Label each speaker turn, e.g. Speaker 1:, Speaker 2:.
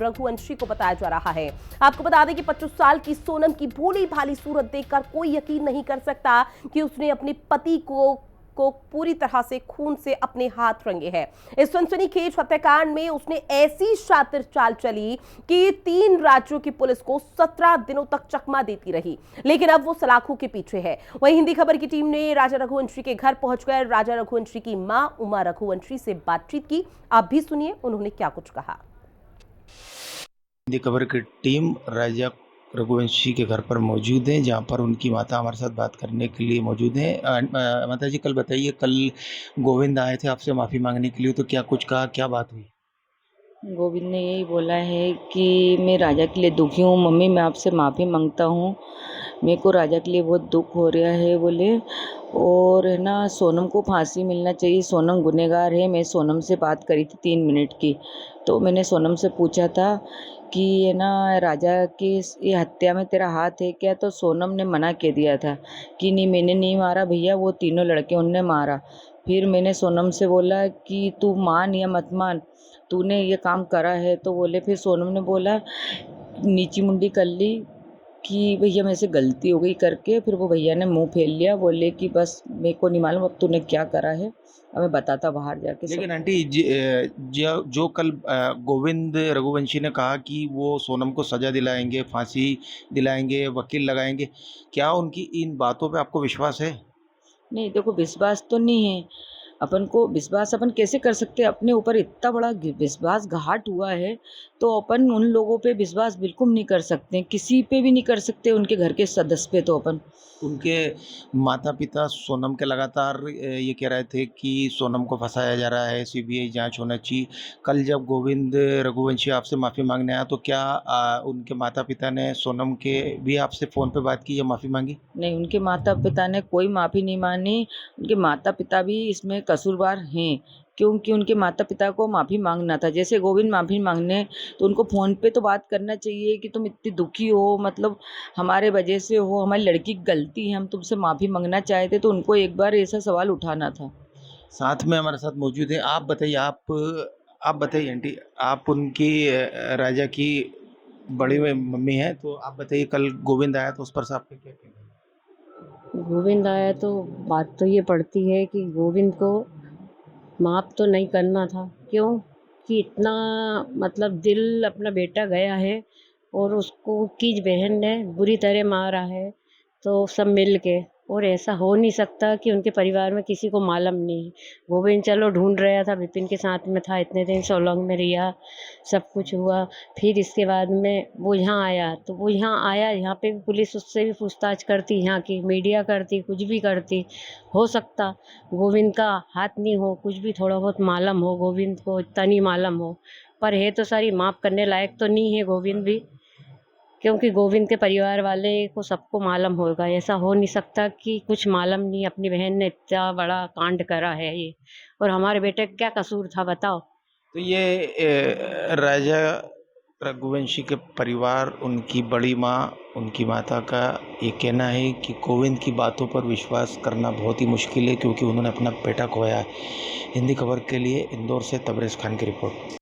Speaker 1: रघुवंशी को बताया जा रहा है। आपको बता दें कि 25 साल की सोनम की भोली भाली सूरत देखकर कोई यकीन नहीं कर सकता कि उसने अपने पति को पूरी तरह से खून से अपने हाथ रंगे हैं। इस सनसनीखेज हत्याकांड में उसने ऐसी शातिर चाल चली कि 3 राज्यों की पुलिस को 17 दिनों तक चकमा देती रही, लेकिन अब वो सलाखों के पीछे है। वहीं हिंदी खबर की टीम ने राजा रघुवंशी के घर पहुंचकर राजा रघुवंशी की मां उमा रघुवंशी से बातचीत की। आप भी सुनिए उन्होंने क्या कुछ कहा।
Speaker 2: हिंदी खबर की टीम राजा रघुवंशी के घर पर मौजूद है, जहां पर उनकी माता हमारे साथ बात करने के लिए मौजूद है। माता जी, कल बताइए, कल गोविंद आए थे आपसे माफ़ी मांगने के लिए, तो क्या कुछ कहा, क्या बात हुई?
Speaker 3: गोविंद ने यही बोला है कि मैं राजा के लिए दुखी हूँ। मम्मी, मैं आपसे माफ़ी मांगता हूँ, मेरे को राजा के लिए बहुत दुख हो रहा है बोले। और है ना, सोनम को फांसी मिलना चाहिए, सोनम गुनहगार है। मैं सोनम से बात करी थी 3 मिनट की, तो मैंने सोनम से पूछा था कि है ना, राजा की ये हत्या में तेरा हाथ है क्या? तो सोनम ने मना कर दिया था कि नहीं, मैंने नहीं मारा भैया, वो तीनों लड़के उनने मारा। फिर मैंने सोनम से बोला कि तू मान या मत मान, तूने ये काम करा है। तो बोले, फिर सोनम ने बोला, नीची मुंडी कर ली कि भैया मेरे से गलती हो गई करके। फिर वो भैया ने मुंह फेर लिया, बोले कि बस मेरे को नहीं मालूम अब तूने क्या करा है, अब मैं बताता बाहर जाके सब।
Speaker 2: लेकिन आंटी, जो कल गोविंद रघुवंशी ने कहा कि वो सोनम को सजा दिलाएंगे, फांसी दिलाएंगे, वकील लगाएंगे, क्या उनकी इन बातों पे आपको विश्वास है?
Speaker 3: नहीं देखो, विश्वास तो नहीं है। अपन को विश्वास अपन कैसे कर सकते हैं? अपने ऊपर इतना बड़ा विश्वासघात हुआ है, तो अपन उन लोगों पे विश्वास बिल्कुल नहीं कर सकते, किसी पे भी नहीं कर सकते, उनके घर के सदस्य पे। तो अपन
Speaker 2: उनके माता पिता सोनम के लगातार ये कह रहे थे कि सोनम को फंसाया जा रहा है, सीबीआई जांच होना चाहिए। कल जब गोविंद रघुवंशी आपसे माफ़ी मांगने आया, तो क्या उनके माता पिता ने सोनम के भी आपसे फ़ोन पे बात की या माफ़ी मांगी?
Speaker 3: नहीं, उनके माता पिता ने कोई माफ़ी नहीं मानी। उनके माता पिता भी इसमें कसूरवार हैं, क्योंकि उनके माता पिता को माफ़ी मांगना था। जैसे गोविंद माफ़ी मांगने, तो उनको फ़ोन पे तो बात करना चाहिए कि तुम इतनी दुखी हो, मतलब हमारे वजह से हो, हमारी लड़की की गलती है, हम तुमसे माफ़ी मांगना चाहते, तो उनको एक बार ऐसा सवाल उठाना था।
Speaker 2: साथ में हमारे साथ मौजूद है। आप बताइए, आप बताइए आंटी, आप उनकी राजा की बड़ी मम्मी हैं, तो आप बताइए, कल गोविंद आया तो उस पर से आपके क्या कहना है?
Speaker 4: गोविंद आया तो बात तो ये पड़ती है कि गोविंद को माफ़ तो नहीं करना था। क्यों? कि इतना मतलब दिल अपना बेटा गया है और उसको की बहन ने बुरी तरह मारा है, तो सब मिल के। और ऐसा हो नहीं सकता कि उनके परिवार में किसी को मालूम नहीं है। गोविंद चलो ढूंढ रहा था, विपिन के साथ में था, इतने दिन सोलंग में रिहा, सब कुछ हुआ। फिर इसके बाद में वो यहाँ आया, तो वो यहाँ आया, यहाँ पे भी पुलिस उससे भी पूछताछ करती, यहाँ की मीडिया करती, कुछ भी करती। हो सकता गोविंद का हाथ नहीं हो, कुछ भी थोड़ा बहुत मालूम हो, गोविंद को इतना नहीं मालूम हो, पर है तो सारी माफ़ करने लायक तो नहीं है गोविंद भी, क्योंकि गोविंद के परिवार वाले को सबको मालूम होगा। ऐसा हो नहीं सकता कि कुछ मालूम नहीं, अपनी बहन ने इतना बड़ा कांड करा है ये, और हमारे बेटे का क्या कसूर था बताओ।
Speaker 2: तो ये राजा रघुवंशी के परिवार, उनकी बड़ी माँ, उनकी माता का ये कहना है कि गोविंद की बातों पर विश्वास करना बहुत ही मुश्किल है, क्योंकि उन्होंने अपना बेटा खोया है। हिंदी खबर के लिए इंदौर से तबरेज़ खान की रिपोर्ट।